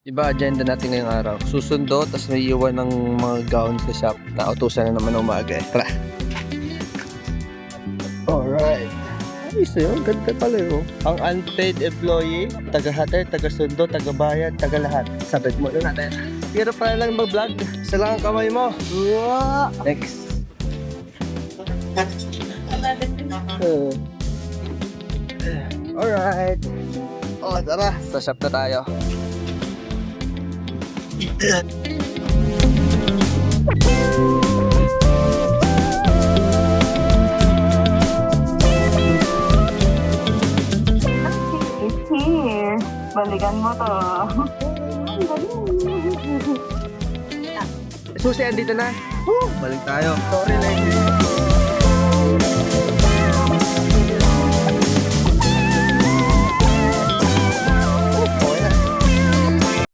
Iba agenda natin ngayong araw. Susundo, tapos may iwan ng mga gown sa shop. Nautusan na naman ng umaga eh. Tara! Alright. Ayos eh, oh. Ganda pala yun. Ang unpaid employee, taga-hatid, taga-sundo, taga-bayad, taga-lahat. Sabit mo na natin. Pero pala lang mag-vlog. Isa lang ang kamay mo. Next. Alright. Oh, tara. Sa shop na tayo. It's here. Balikan mo to. Susi, andito na. Balik tayo. Sorry, lady.